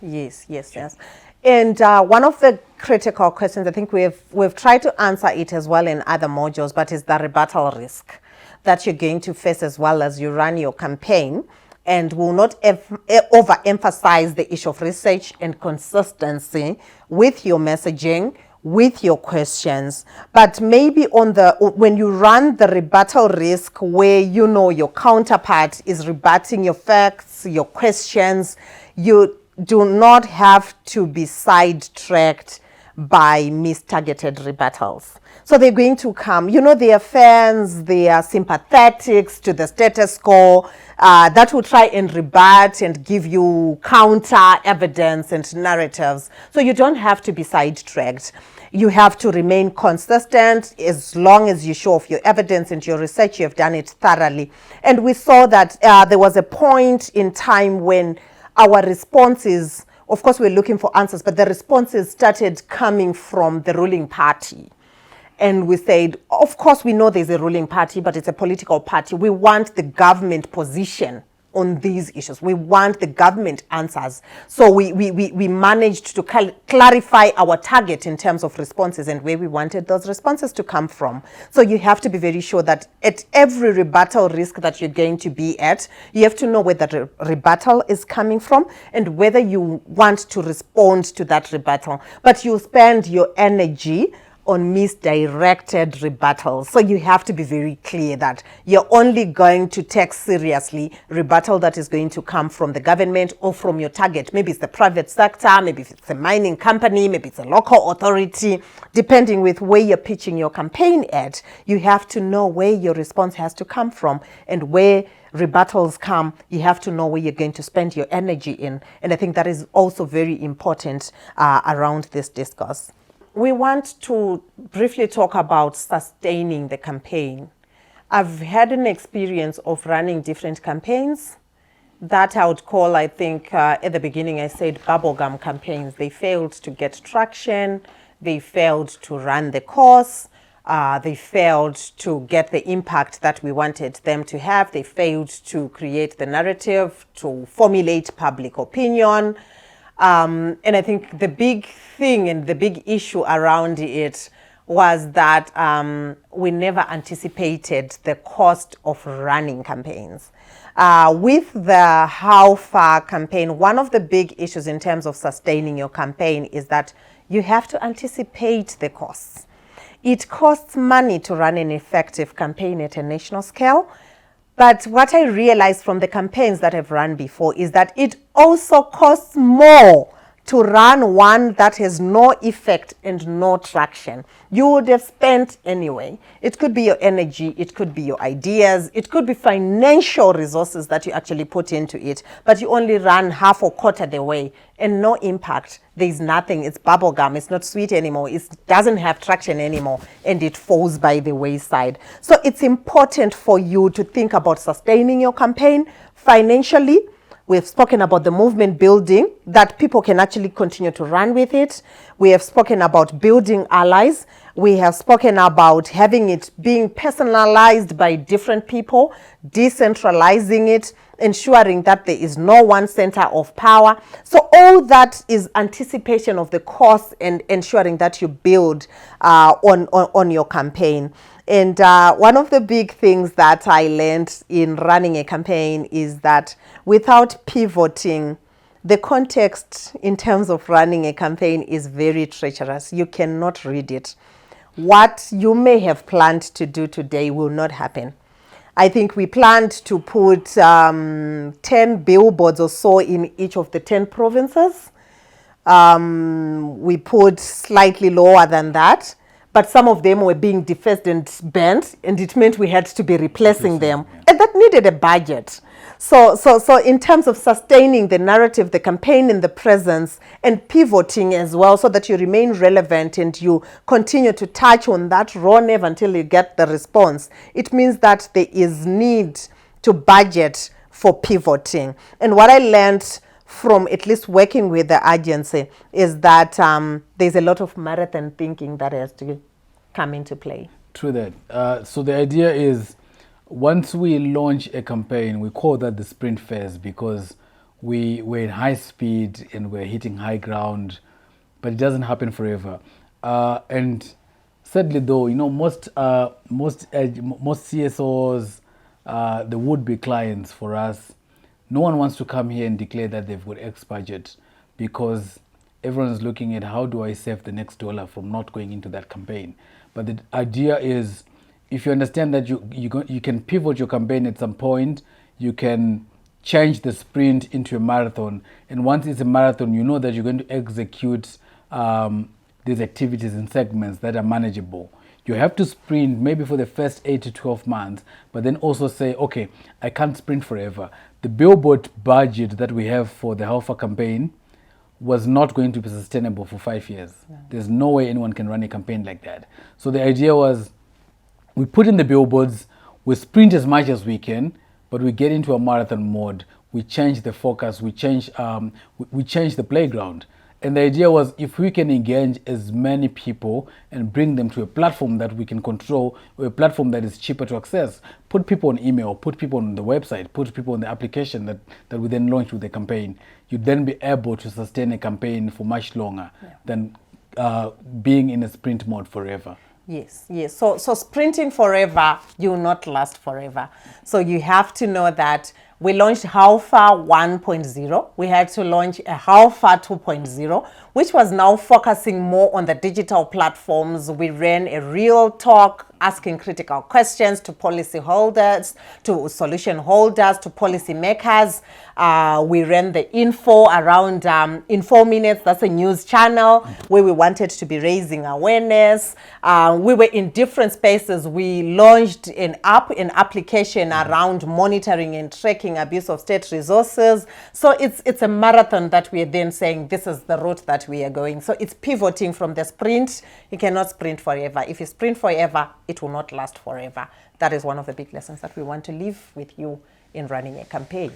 Yes. And one of the critical questions, I think we've tried to answer it as well in other modules, but is the rebuttal risk that you're going to face as well as you run your campaign, and will not overemphasize the issue of research and consistency with your messaging, with your questions. But maybe when you run the rebuttal risk, where you know your counterpart is rebutting your facts, your questions, you do not have to be sidetracked by mistargeted rebuttals. So they're going to come, they are fans, they are sympathetics to the status quo, that will try and rebut and give you counter evidence and narratives. So you don't have to be sidetracked. You have to remain consistent as long as you show off your evidence and your research, you have done it thoroughly. And we saw that there was a point in time when our responses, of course, we're looking for answers, but the responses started coming from the ruling party. And we said, of course, we know there's a ruling party, but it's a political party. We want the government position on these issues. We want the government answers. So we managed to clarify our target in terms of responses and where we wanted those responses to come from. So you have to be very sure that at every rebuttal risk that you're going to be at, you have to know where the rebuttal is coming from and whether you want to respond to that rebuttal. But you spend your energy on misdirected rebuttals. So you have to be very clear that you're only going to take seriously rebuttal that is going to come from the government or from your target. Maybe it's the private sector, maybe it's a mining company, maybe it's a local authority, depending with where you're pitching your campaign at. You have to know where your response has to come from, and where rebuttals come, you have to know where you're going to spend your energy in. And I think that is also very important around this discourse. We want to briefly talk about sustaining the campaign. I've had an experience of running different campaigns that I would call, I think, at the beginning I said bubblegum campaigns. They failed to get traction. They failed to run the course. They failed to get the impact that we wanted them to have. They failed to create the narrative, to formulate public opinion. And I think the big thing and the big issue around it was that we never anticipated the cost of running campaigns. With the How Far campaign, one of the big issues in terms of sustaining your campaign is that you have to anticipate the costs. It costs money to run an effective campaign at a national scale. But what I realized from the campaigns that I've run before is that it also costs more to run one that has no effect and no traction. You would have spent anyway. It could be your energy, it could be your ideas, it could be financial resources that you actually put into it, but you only run half or quarter the way and no impact. There's nothing, it's bubblegum, it's not sweet anymore, it doesn't have traction anymore, and it falls by the wayside. So it's important for you to think about sustaining your campaign financially. We've spoken about the movement building, that people can actually continue to run with it. We have spoken about building allies. We have spoken about having it being personalized by different people, decentralizing it, ensuring that there is no one center of power. So all that is anticipation of the cost and ensuring that you build on your campaign. And one of the big things that I learned in running a campaign is that without pivoting, the context in terms of running a campaign is very treacherous. You cannot read it. What you may have planned to do today will not happen. I think we planned to put 10 billboards or so in each of the 10 provinces. We put slightly lower than that. But some of them were being defaced and bent, and it meant we had to be replacing them. Yeah. And that needed a budget. So in terms of sustaining the narrative, the campaign and the presence, and pivoting as well so that you remain relevant and you continue to touch on that raw nerve until you get the response, it means that there is need to budget for pivoting. And what I learned from at least working with the agency is that there's a lot of marathon thinking that has to come into play. True that. So the idea is, once we launch a campaign, we call that the sprint phase, because we're in high speed and we're hitting high ground, but it doesn't happen forever. And sadly, though, most CSOs, the would-be clients for us, no one wants to come here and declare that they've got X budget, because everyone's looking at how do I save the next dollar from not going into that campaign. But the idea is, if you understand that you can pivot your campaign at some point, you can change the sprint into a marathon. And once it's a marathon, you know that you're going to execute these activities in segments that are manageable. You have to sprint maybe for the first 8 to 12 months, but then also say, okay, I can't sprint forever. The billboard budget that we have for the Alpha campaign was not going to be sustainable for 5 years. No. There's no way anyone can run a campaign like that. So the idea was, we put in the billboards, we sprint as much as we can, but we get into a marathon mode. We change the focus, we change the playground. And the idea was, if we can engage as many people and bring them to a platform that we can control, or a platform that is cheaper to access, put people on email, put people on the website, put people on the application that we then launch with the campaign, you'd then be able to sustain a campaign for much longer than being in a sprint mode forever. Yes. So sprinting forever, you will not last forever. So you have to know that we launched Alpha 1.0. We had to launch a Alpha 2.0, which was now focusing more on the digital platforms. We ran a real talk, asking critical questions to policy holders, to solution holders, to policy makers. We ran the info around in 4 minutes. That's a news channel where we wanted to be raising awareness. We were in different spaces. We launched an application around monitoring and tracking abuse of state resources. So it's a marathon that we are then saying this is the route that we are going. So it's pivoting from the sprint. You cannot sprint forever. If you sprint forever, it will not last forever. That is one of the big lessons that we want to leave with you in running a campaign.